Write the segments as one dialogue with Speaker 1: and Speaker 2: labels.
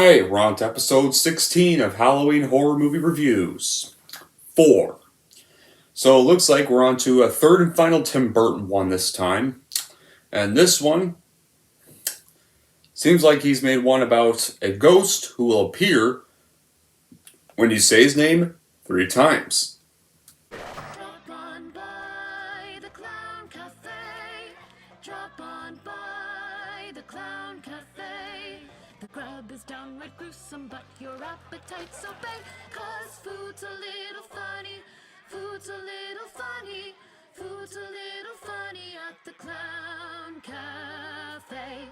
Speaker 1: Alright, we're on to episode 16 of Halloween Horror Movie Reviews. 4. So it looks like we're on to a third and final Tim Burton one this time. And this one seems like he's made one about a ghost who will appear when you say his name 3 times.
Speaker 2: Drop on by the Clown Cafe. Drop on by the Clown Cafe. The grub is downright gruesome, but your appetite's obey. 'Cause food's a little funny, food's a little funny, food's a little funny at the Clown Cafe.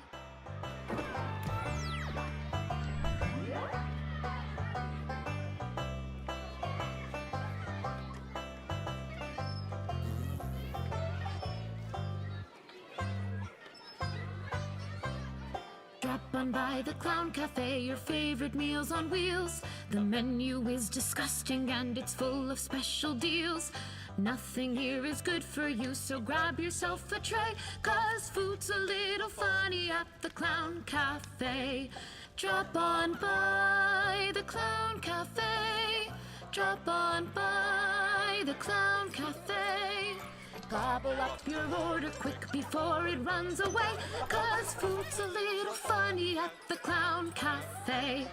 Speaker 2: Drop on by the Clown Cafe, your favorite meals on wheels. The menu is disgusting and it's full of special deals. Nothing here is good for you, so grab yourself a tray. 'Cause food's a little funny at the Clown Cafe. Drop on by the Clown Cafe. Drop on by the Clown Cafe. Gobble up your order quick before it runs away. 'Cause food's a little funny at the Clown Cafe.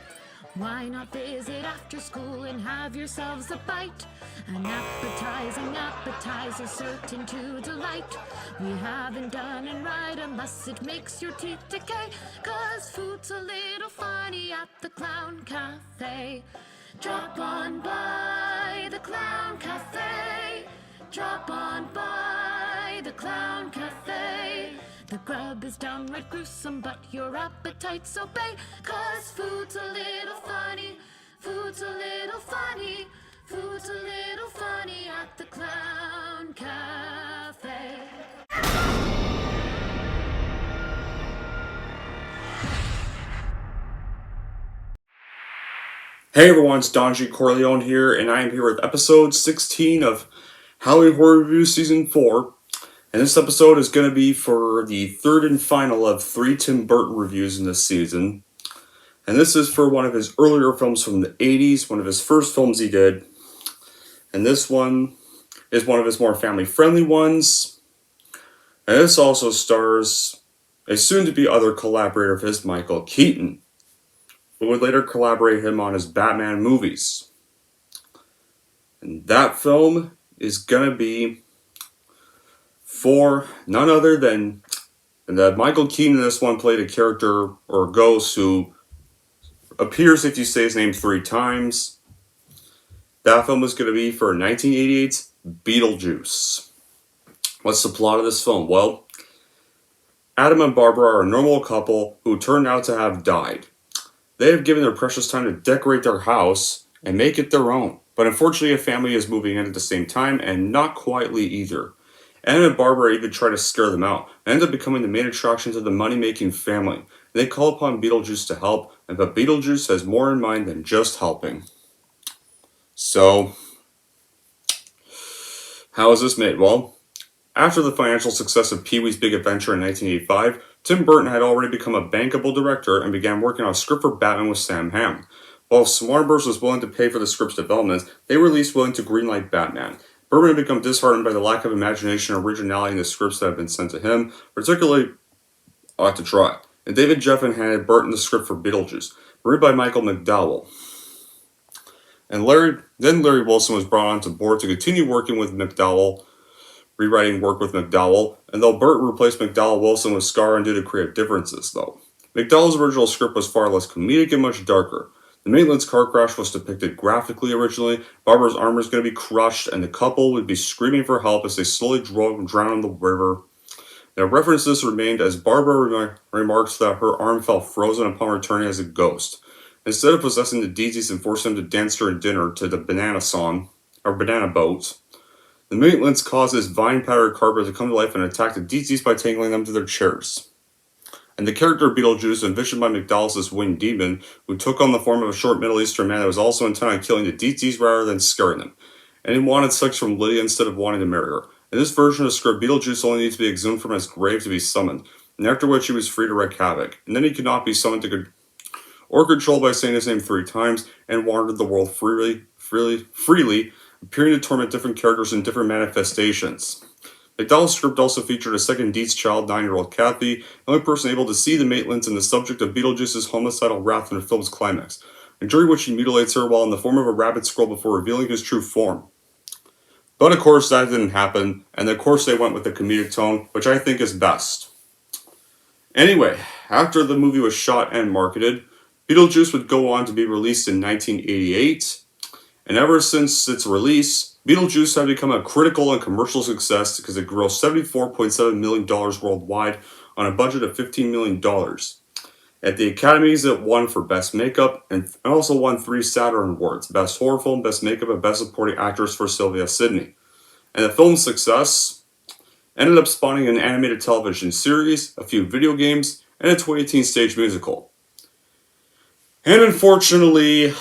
Speaker 2: Why not visit after school and have yourselves a bite? An appetizing appetizer certain to delight. We haven't done it right unless it makes your teeth decay. 'Cause food's a little funny at the Clown Cafe. Drop on by the Clown Cafe. Drop on by the Clown Cafe. The grub is downright gruesome, but your appetite's obey. 'Cause food's a little funny, food's a little funny, food's a little funny at the Clown Cafe.
Speaker 1: Hey everyone, it's Don G. Corleone here, and I am here with episode 16 of Halloween Horror Reviews Season 4. And this episode is going to be for the third and final of 3 Tim Burton reviews in this season. And this is for one of his earlier films from the 80s, one of his first films he did. And this one is one of his more family-friendly ones. And this also stars a soon-to-be other collaborator of his, Michael Keaton, who would later collaborate him on his Batman movies. And that film is going to be for none other than that Michael Keaton in this one played a character or a ghost who appears if you say his name 3 times. That film is going to be for 1988's Beetlejuice. What's the plot of this film? Well, Adam and Barbara are a normal couple who turned out to have died. They have given their precious time to decorate their house and make it their own. But unfortunately, a family is moving in at the same time, and not quietly either. Anna and Barbara even try to scare them out, and end up becoming the main attraction to the money-making family. They call upon Beetlejuice to help, but Beetlejuice has more in mind than just helping. So, how is this made? Well, after the financial success of Pee-wee's Big Adventure in 1985, Tim Burton had already become a bankable director and began working on a script for Batman with Sam Hamm. While Warner Bros. Was willing to pay for the script's development, they were least willing to greenlight Batman. Burton had become disheartened by the lack of imagination and originality in the scripts that had been sent to him, particularly I Like to Try. And David Geffen handed Burton the script for Beetlejuice, written by Michael McDowell. And Larry Wilson was brought on to board to continue working with McDowell, rewriting work with McDowell, and though Burton replaced McDowell, Wilson was scarred due to creative differences, though. McDowell's original script was far less comedic and much darker. The Maitland's car crash was depicted graphically originally, Barbara's armor is going to be crushed, and the couple would be screaming for help as they slowly drown in the river. Now, references remained as Barbara remarks that her arm fell frozen upon returning as a ghost. Instead of possessing the deities and forcing them to dance during dinner to the banana song, or banana boat, the Maitlands cause this vine-powdered carpet to come to life and attack the deities by tangling them to their chairs. And the character of Beetlejuice, envisioned by McDowell's this winged demon, who took on the form of a short Middle Eastern man that was also intent on killing the deities rather than scaring them. And he wanted sex from Lydia instead of wanting to marry her. In this version of the script, Beetlejuice only needs to be exhumed from his grave to be summoned, and after which he was free to wreak havoc. And then he could not be summoned to or controlled by saying his name 3 times, and wandered the world freely, appearing to torment different characters in different manifestations. McDowell's script also featured a second Deet's child, 9-year-old Kathy, the only person able to see the Maitlands and the subject of Beetlejuice's homicidal wrath in the film's climax, and during which he mutilates her while in the form of a rabbit scroll before revealing his true form. But of course that didn't happen, and of course they went with the comedic tone, which I think is best. Anyway, after the movie was shot and marketed, Beetlejuice would go on to be released in 1988, and ever since its release, Beetlejuice had become a critical and commercial success because it grossed $74.7 million worldwide on a budget of $15 million. At the Academies, it won for Best Makeup and also won 3 Saturn Awards, Best Horror Film, Best Makeup, and Best Supporting Actress for Sylvia Sidney. And the film's success ended up spawning an animated television series, a few video games, and a 2018 stage musical. And unfortunately,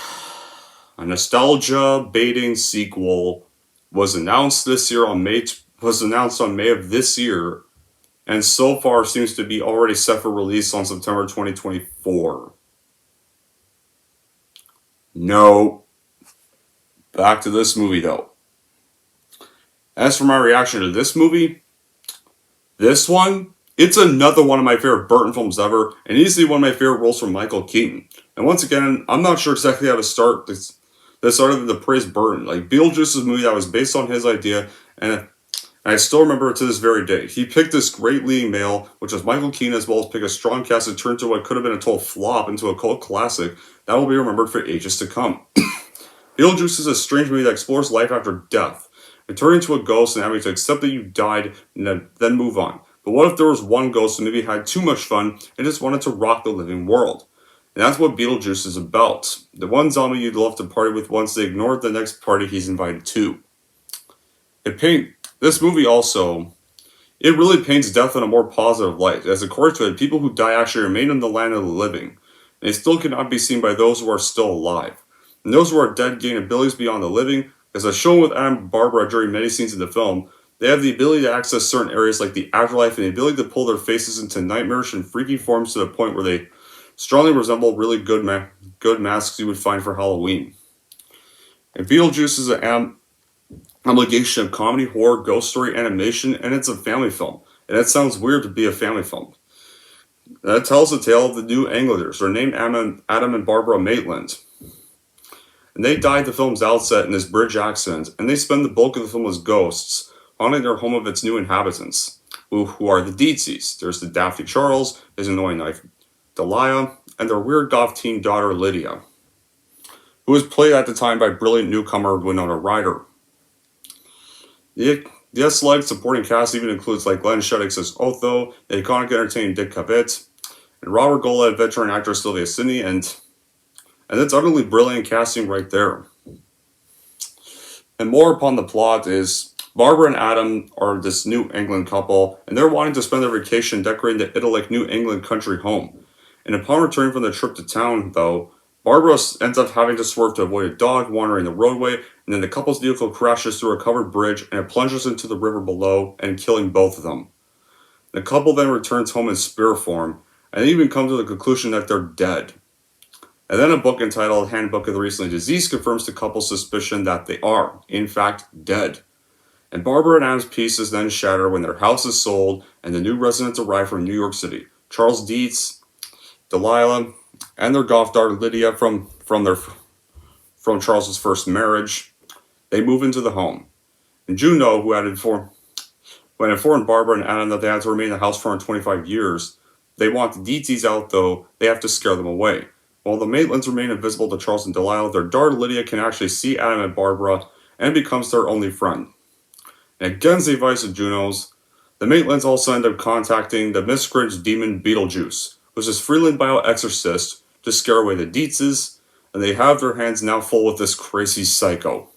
Speaker 1: a nostalgia-baiting sequel was announced on May of this year, and so far seems to be already set for release on September 2024. No. Back to this movie though. As for my reaction to this movie, this one, it's another one of my favorite Burton films ever, and easily one of my favorite roles from Michael Keaton. And once again, I'm not sure exactly how to start this other than to praise Burton. Like, Beetlejuice is a movie that was based on his idea, and I still remember it to this very day. He picked this great leading male, which was Michael Keaton, as well as pick a strong cast that turned to what could have been a total flop into a cult classic that will be remembered for ages to come. Beetlejuice is a strange movie that explores life after death, and turning into a ghost and having to accept that you died and then move on. But what if there was one ghost who maybe had too much fun and just wanted to rock the living world? And that's what Beetlejuice is about. The one zombie you'd love to party with once they ignored the next party he's invited to. This movie also, it really paints death in a more positive light, as according to it, people who die actually remain in the land of the living, and they still cannot be seen by those who are still alive. And those who are dead gain abilities beyond the living, as is shown with Adam and Barbara during many scenes in the film. They have the ability to access certain areas like the afterlife and the ability to pull their faces into nightmarish and freaky forms to the point where they strongly resemble really good masks you would find for Halloween. And Beetlejuice is an amalgamation of comedy, horror, ghost story, animation, and it's a family film. And it sounds weird to be a family film. That tells the tale of the New Englanders. They're named Adam and Barbara Maitland. And they died at the film's outset in this bridge accident, and they spend the bulk of the film as ghosts, haunting their home of its new inhabitants, who are the Deetsies. There's the Daphne Charles, his annoying wife Delia, and their weird goth teen daughter Lydia, who was played at the time by brilliant newcomer Winona Ryder. The select supporting cast even includes like Glenn Shedix as Otho, the iconic entertaining Dick Cavett, and Robert Gola, veteran actress Sylvia Sidney, and it's utterly brilliant casting right there. And more upon the plot is Barbara and Adam are this New England couple, and they're wanting to spend their vacation decorating the idyllic New England country home. And upon returning from the trip to town, though, Barbara ends up having to swerve to avoid a dog wandering the roadway, and then the couple's vehicle crashes through a covered bridge, and it plunges into the river below, and killing both of them. The couple then returns home in spirit form, and they even come to the conclusion that they're dead. And then a book entitled Handbook of the Recently Deceased confirms the couple's suspicion that they are, in fact, dead. And Barbara and Adam's pieces then shatter when their house is sold and the new residents arrive from New York City. Charles Dietz, Delilah, and their goth daughter Lydia from Charles's first marriage. They move into the home. And Juno, who had informed Barbara and Adam that they had to remain in the house for 25 years, they want the Dietzes out, though they have to scare them away. While the Maitlands remain invisible to Charles and Delilah, their daughter Lydia can actually see Adam and Barbara and becomes their only friend. And against the advice of Juno's, the Maitlands also end up contacting the miscreant demon Beetlejuice, who's this Freeland bioexorcist, to scare away the Dietzes, and they have their hands now full with this crazy psycho.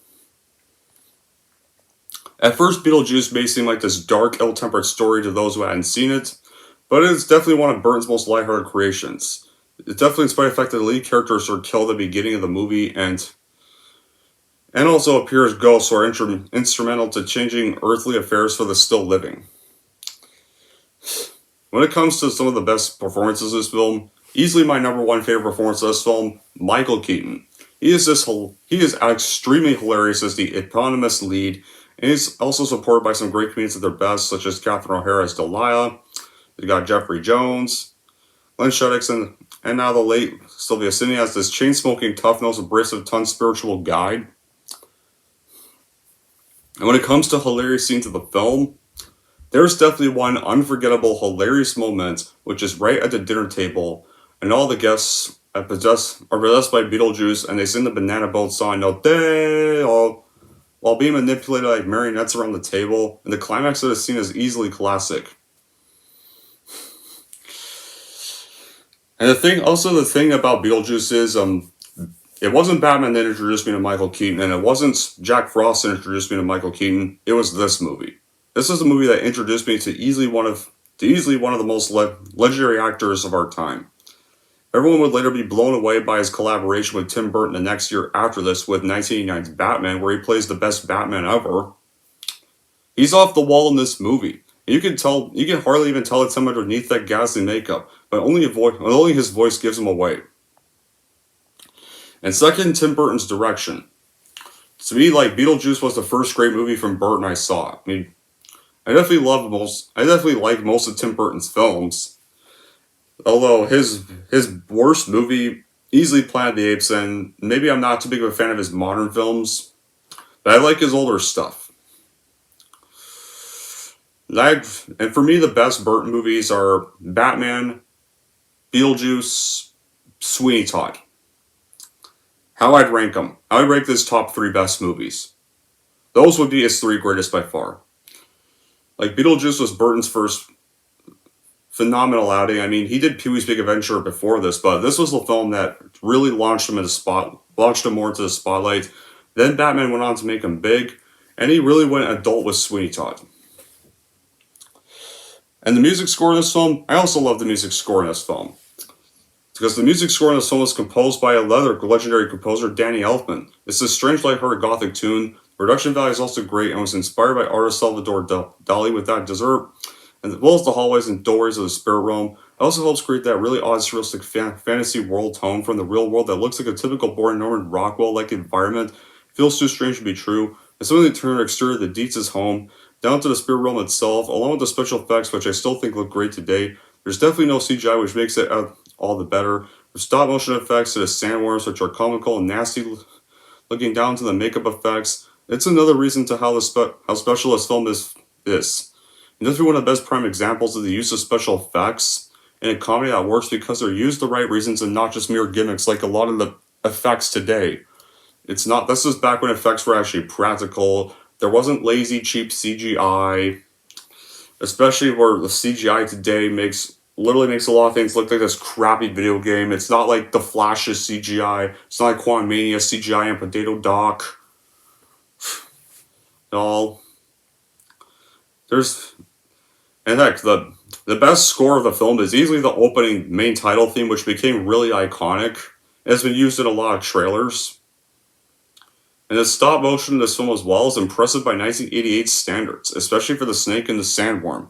Speaker 1: At first, Beetlejuice may seem like this dark, ill-tempered story to those who hadn't seen it, but it's definitely one of Burton's most lighthearted creations. It's definitely despite the fact that the lead characters are killed at the beginning of the movie, and also appears ghosts who are instrumental to changing earthly affairs for the still living. When it comes to some of the best performances of this film, Easily my number one favorite performance of this film, Michael Keaton. He is extremely hilarious as the eponymous lead, and he's also supported by some great comedians at their best, such as Catherine O'Hara as Delilah. You got Jeffrey Jones, Len Shuddix, and now the late Sylvia Sidney as this chain-smoking, tough-nosed, abrasive, ton spiritual guide. And when it comes to hilarious scenes of the film, there's definitely one unforgettable, hilarious moment, which is right at the dinner table, and all the guests are possessed by Beetlejuice, and they sing the Banana Boat song, No Day, while being manipulated like marionettes around the table, and the climax of the scene is easily classic. And the thing about Beetlejuice is, it wasn't Batman that introduced me to Michael Keaton, and it wasn't Jack Frost that introduced me to Michael Keaton. It was this movie. This is a movie that introduced me to easily one of the most legendary actors of our time. Everyone would later be blown away by his collaboration with Tim Burton the next year after this with 1989's Batman, where he plays the best Batman ever. He's off the wall in this movie. You can hardly even tell it's him underneath that ghastly makeup, but only his voice gives him away. And second, Tim Burton's direction. To me, like, Beetlejuice was the first great movie from Burton I saw. I mean, I definitely like most of Tim Burton's films. Although his worst movie, easily Planet of the Apes, and maybe I'm not too big of a fan of his modern films, but I like his older stuff. And for me, the best Burton movies are Batman, Beetlejuice, Sweeney Todd. How I'd rank them. I would rank this top 3 best movies. Those would be his 3 greatest by far. Like, Beetlejuice was Burton's first phenomenal outing. I mean, he did Pee-wee's Big Adventure before this, but this was the film that really launched him more into the spotlight. Then Batman went on to make him big, and he really went adult with Sweeney Todd. And the music score in this film, I also love the music score in this film. Because the music score in this film was composed by another legendary composer, Danny Elfman. It's a strange, lighthearted gothic tune. Production value is also great and was inspired by artist Salvador Dali with that dessert, as well as the hallways and doorways of the spirit realm. It also helps create that really odd, surrealistic fantasy world tone from the real world that looks like a typical boring Norman Rockwell-like environment. It feels too strange to be true. And some of the interior exterior that Dietz' home, down to the spirit realm itself, along with the special effects, which I still think look great today. There's definitely no CGI, which makes it all the better. There's stop motion effects to the sandworms, which are comical and nasty, looking down to the makeup effects. It's another reason to how special this film is. And this is one of the best prime examples of the use of special effects in a comedy that works because they're used the right reasons and not just mere gimmicks like a lot of the effects today. This is back when effects were actually practical. There wasn't lazy, cheap CGI, especially where the CGI today literally makes a lot of things look like this crappy video game. It's not like The Flash's CGI. It's not like Quantumania CGI and Potato Doc. And heck, the best score of the film is easily the opening main title theme, which became really iconic. It has been used in a lot of trailers. And the stop motion in this film as well is impressive by 1988 standards, especially for the snake and the sandworm.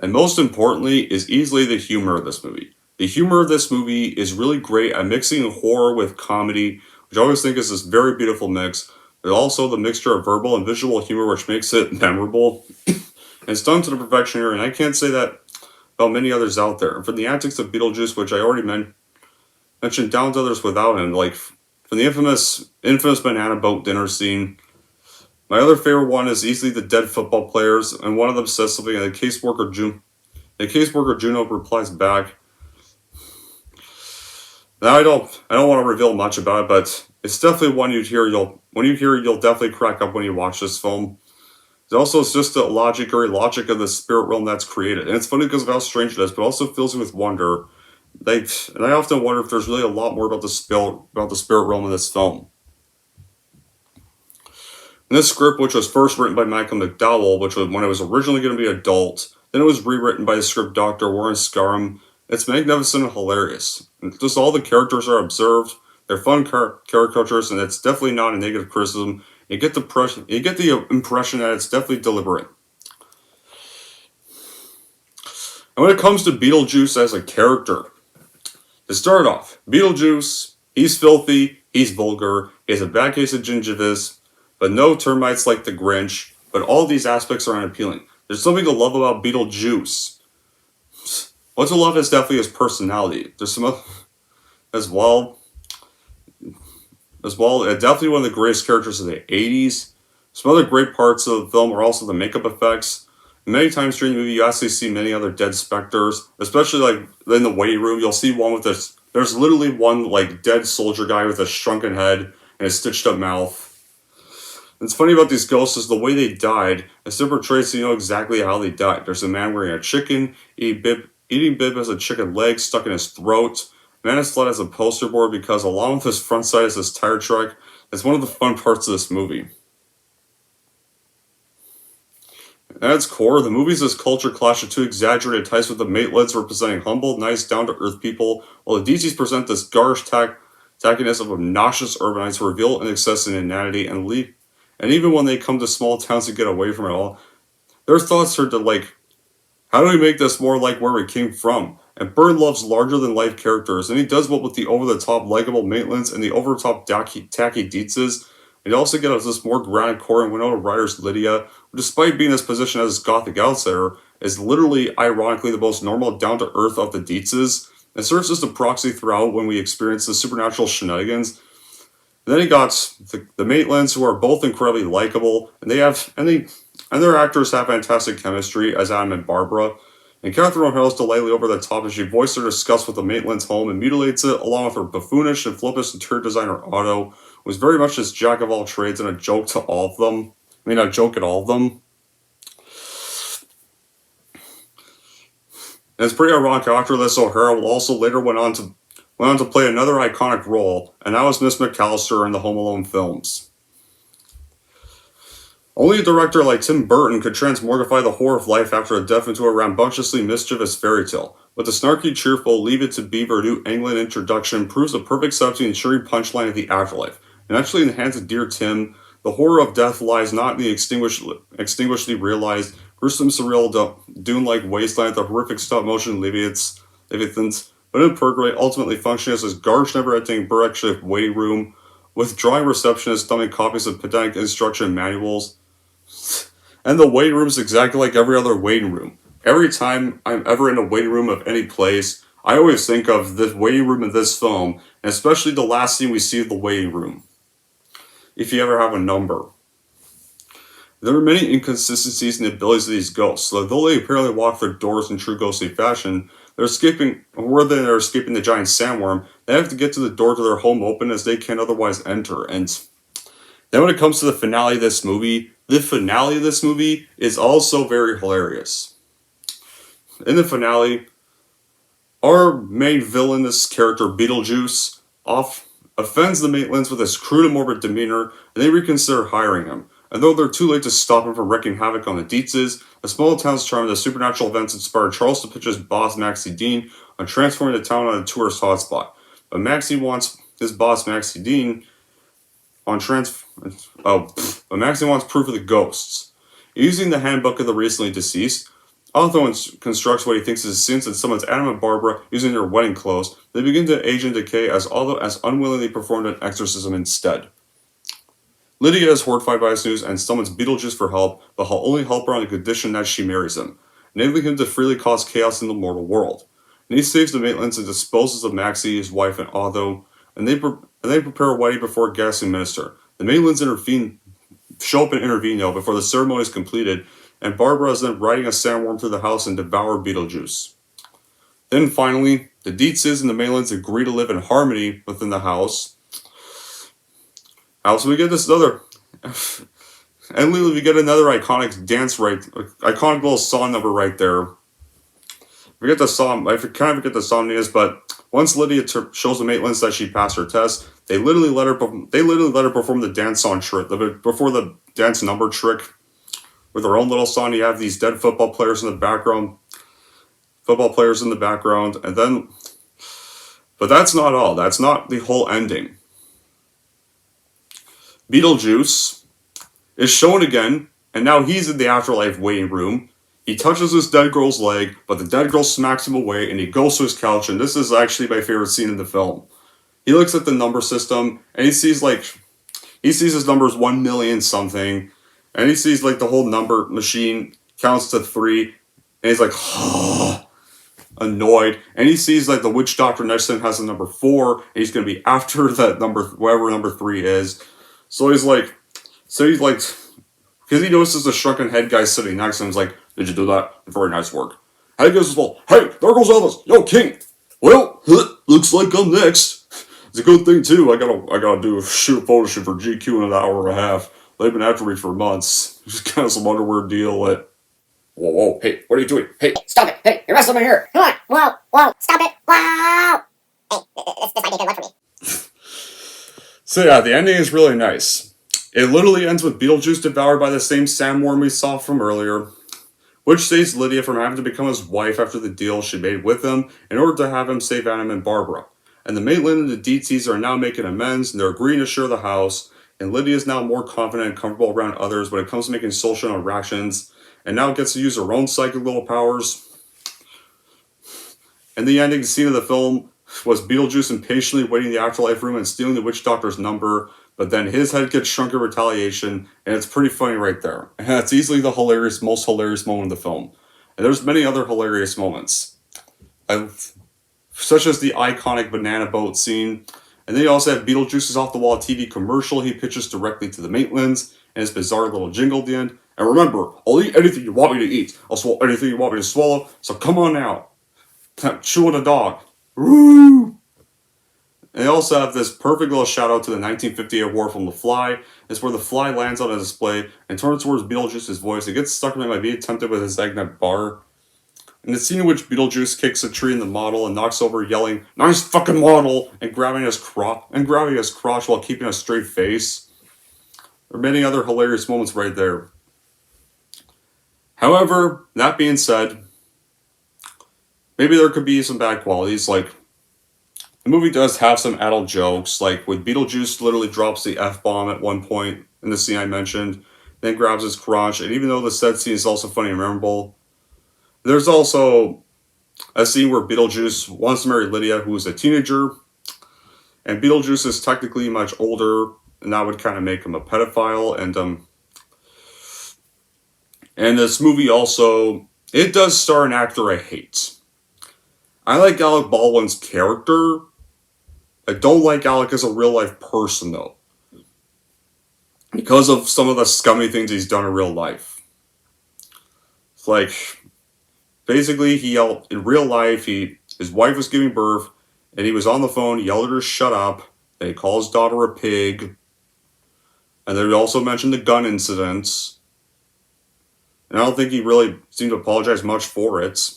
Speaker 1: And most importantly is easily the humor of this movie. The humor of this movie is really great at mixing horror with comedy, which I always think is this very beautiful mix, but also the mixture of verbal and visual humor which makes it memorable. And it's done to the perfection here, and I can't say that about many others out there. And from the antics of Beetlejuice, which I already mentioned, down to others without him, like from the infamous banana boat dinner scene. My other favorite one is easily the dead football players, and one of them says something, and the caseworker Juno replies back. Now I don't want to reveal much about it, but it's definitely one you'll definitely crack up when you watch this film. It's just the logic of the spirit realm that's created, and it's funny because of how strange it is, but also fills you with wonder. And I often wonder if there's really a lot more about the spirit realm in this film. And this script, which was first written by Michael McDowell, which was when it was originally going to be adult, then it was rewritten by the script doctor Warren Scarham. It's magnificent and hilarious. And just all the characters are observed. They're fun caricatures, and it's definitely not a negative criticism. You get the impression that it's definitely deliberate. And when it comes to Beetlejuice as a character, To start off, Beetlejuice, he's filthy, he's vulgar, he has a bad case of gingivitis, but no termites like the Grinch, but all these aspects are unappealing. There's something to love about Beetlejuice. What to love is definitely his personality. There's some other, as well, definitely one of the greatest characters of the 80s. Some other great parts of the film are also the makeup effects. Many times during the movie, you actually see many other dead specters, especially like in the waiting room. You'll see one with this. There's literally one like dead soldier guy with a shrunken head and a stitched up mouth. And it's funny about these ghosts is the way they died. It's still portrayed so you know exactly how they died. There's a man wearing a chicken, eating bib has a chicken leg stuck in his throat. Man is flat as a poster board because along with his front side is this tire truck. It's one of the fun parts of this movie. At its core, the movie is this culture clash of two exaggerated types with the Maitlands representing humble, nice, down-to-earth people, while the DCs present this garish tackiness of obnoxious urbanites who reveal an excess in inanity and leave. And even when they come to small towns to get away from it all, their thoughts are to like, how do we make this more like where we came from? And Burton loves larger-than-life characters, and he does well with the over-the-top likable Maitlands and the over-the-top tacky Dietzes. And you also get this more grounded core in Winona Ryder's Lydia, who despite being in this position as gothic outsider, is literally, ironically, the most normal, down-to-earth of the Dietzes, and serves as a proxy throughout when we experience the supernatural shenanigans. And then you got the Maitlands, who are both incredibly likable, and their actors have fantastic chemistry as Adam and Barbara. And Catherine O'Hara's delightfully over the top as she voiced her disgust with the Maitlands' home and mutilates it, along with her buffoonish and flippish interior designer Otto, who was very much this jack of all trades and a joke to all of them. I mean, a joke at all of them. And it's pretty ironic how after this, O'Hara will also later went on to play another iconic role, and that was Miss McAllister in the Home Alone films. Only a director like Tim Burton could transmorgify the horror of life after a death into a rambunctiously mischievous fairy tale, but the snarky, cheerful, Leave It to Beaver New England introduction proves a perfect step to the ensuring punchline of the afterlife. And actually, in the hands of dear Tim, the horror of death lies not in the extinguishedly realized, gruesome, surreal, dune-like wasteland, the horrific stop-motion Leviathans, but in Purgatory, ultimately functioning as this garbage never-ending Burek-shaped waiting room, with drawing receptionists dumping copies of pedantic instruction manuals. And the waiting room is exactly like every other waiting room. Every time I'm ever in a waiting room of any place, I always think of the waiting room in this film, and especially the last scene we see of the waiting room. If you ever have a number. There are many inconsistencies in the abilities of these ghosts. So though they apparently walk their doors in true ghostly fashion, they're escaping the giant sandworm, they have to get to the door to their home open as they can't otherwise enter. And then when it comes to the finale of this movie is also very hilarious. In the finale, our main villainous character, Beetlejuice, offends the Maitlands with his crude and morbid demeanor, and they reconsider hiring him. And though they're too late to stop him from wreaking havoc on the Dietzes, a small town's charm and the supernatural events inspired Charles to pitch his boss, Maxie Dean, on transforming the town on a tourist hotspot. But Maxie wants his boss, Maxie Dean, Maxie wants proof of the ghosts. Using the handbook of the recently deceased, Otto constructs what he thinks is scenes and summons Adam and Barbara using their wedding clothes. They begin to age and decay as Otto has unwillingly performed an exorcism instead. Lydia is horrified by this news and summons Beetlejuice for help, but he'll only help her on the condition that she marries him, enabling him to freely cause chaos in the mortal world. And he saves the Maitlands and disposes of Maxie, his wife, and Otto, and they prepare a wedding before a ghastly minister. The Maitlands show up and intervene before the ceremony is completed, and Barbara is then riding a sandworm through the house and devour Beetlejuice. Then finally, the Dietzes and the Maitlands agree to live in harmony within the house. Also, we get this other, and we get another iconic iconic little song number right there. I kind of forget the song is, but once Lydia shows the Maitlands that she passed her test, they literally let her perform the dance song trick, before the dance number trick, with her own little song. You have these dead football players in the background, and then, but that's not all. That's not the whole ending. Beetlejuice is shown again, and now he's in the afterlife waiting room. he touches this dead girl's leg, but the dead girl smacks him away, and he goes to his couch, and this is actually my favorite scene in the film. He looks at the number system, and he sees his numbers 1 million something, and he sees like the whole number machine counts to 3, and he's like, annoyed, and he sees like the witch doctor next to him has the number 4, and he's gonna be after that number, whatever number 3 is. So he's like, because he notices the shrunken head guy sitting next to him. He's like, "Did you do that? Very nice work." And he goes, "Well, hey, there goes Elvis. Yo, King. Well, looks like I'm next. It's a good thing too. I gotta do a photo shoot for GQ in an hour and a half. They've been after me for months. Just kind of some underwear deal. Whoa, hey, what are you doing? Hey,
Speaker 3: Stop it! Hey, you're messing with my hair! Come on! Whoa! Stop it! Wow! Hey, this might be a good one for me.
Speaker 1: So yeah, the ending is really nice. It literally ends with Beetlejuice devoured by the same sandworm we saw from earlier, which saves Lydia from having to become his wife after the deal she made with him in order to have him save Adam and Barbara. And the Maitland and the Deetsies are now making amends, and they're agreeing to share the house, and Lydia is now more confident and comfortable around others when it comes to making social interactions, and now gets to use her own psychic little powers. And the ending scene of the film was Beetlejuice impatiently waiting in the afterlife room and stealing the witch doctor's number, but then his head gets shrunk in retaliation, and it's pretty funny right there. And that's easily the most hilarious moment of the film. And there's many other hilarious moments, such as the iconic banana boat scene. And then you also have Beetlejuice's off-the-wall TV commercial he pitches directly to the Maitlands, and his bizarre little jingle at the end. And remember, I'll eat anything you want me to eat. I'll swallow anything you want me to swallow, so come on now. Chewing a dog. Woo! And they also have this perfect little shout out to the 1958 war film The Fly. It's where the fly lands on a display and turns towards Beetlejuice's voice. It gets stuck in it by being tempted with his eggnog bar. And the scene in which Beetlejuice kicks a tree in the model and knocks over, yelling, "Nice fucking model!" and grabbing his crotch while keeping a straight face. There are many other hilarious moments right there. However, that being said, maybe there could be some bad qualities, like the movie does have some adult jokes, like when Beetlejuice literally drops the F-bomb at one point in the scene I mentioned, then grabs his crotch, and even though the said scene is also funny and memorable, there's also a scene where Beetlejuice wants to marry Lydia, who is a teenager, and Beetlejuice is technically much older, and that would kind of make him a pedophile, and this movie also, it does star an actor I hate. I like Alec Baldwin's character. I don't like Alec as a real-life person, though, because of some of the scummy things he's done in real life. It's like, basically, he yelled, in real life, his wife was giving birth, and he was on the phone, he yelled at her, "Shut up," and he called his daughter a pig, and then he also mentioned the gun incidents, and I don't think he really seemed to apologize much for it.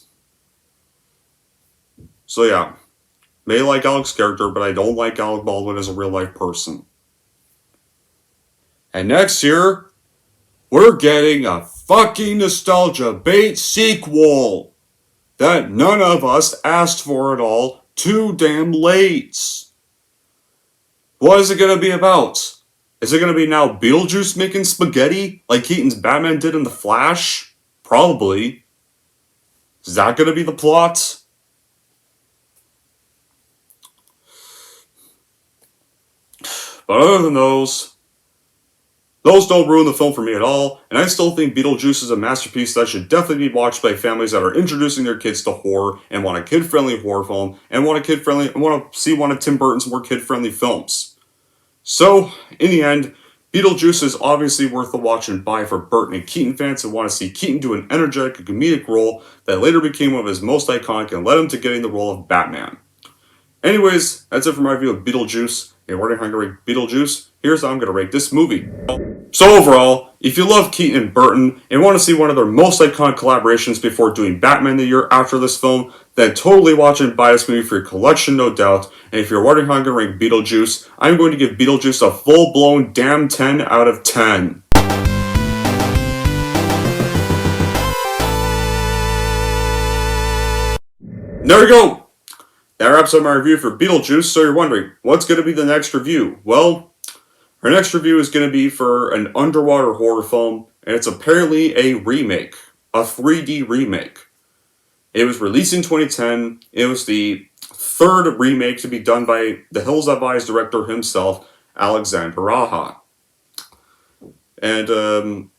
Speaker 1: So yeah, may like Alec's character, but I don't like Alec Baldwin as a real-life person. And next year, we're getting a fucking nostalgia bait sequel that none of us asked for at all, too damn late. What is it going to be about? Is it going to be now Beetlejuice making spaghetti like Keaton's Batman did in The Flash? Probably. Is that going to be the plot? But other than those don't ruin the film for me at all, and I still think Beetlejuice is a masterpiece that should definitely be watched by families that are introducing their kids to horror and want a kid-friendly horror film and want to see one of Tim Burton's more kid-friendly films. So, in the end, Beetlejuice is obviously worth the watch and buy for Burton and Keaton fans who want to see Keaton do an energetic and comedic role that later became one of his most iconic and led him to getting the role of Batman. Anyways, that's it for my review of Beetlejuice. And we're going to rate Beetlejuice. Here's how I'm going to rate this movie. So overall, if you love Keaton and Burton and want to see one of their most iconic collaborations before doing Batman the year after this film, then totally watch and buy this movie for your collection, no doubt. And if you're wondering how I'm going to rank Beetlejuice, I'm going to give Beetlejuice a full-blown damn 10 out of 10. There we go! That wraps up my review for Beetlejuice, so you're wondering, what's going to be the next review? Well, our next review is going to be for an underwater horror film, and it's apparently a remake. a 3D remake. It was released in 2010. It was the third remake to be done by The Hills Have Eyes director himself, Alexander Aja. And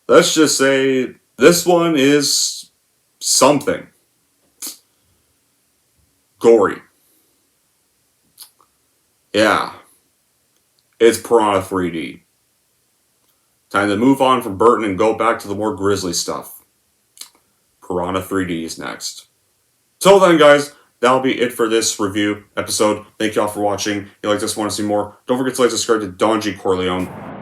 Speaker 1: let's just say this one is something. Gory. Yeah. It's Piranha 3D. Time to move on from Burton and go back to the more grisly stuff. Piranha 3D is next. Till then, guys, that'll be it for this review episode. Thank y'all for watching. If you like this, want to see more, don't forget to like, subscribe to Don G. Corleone.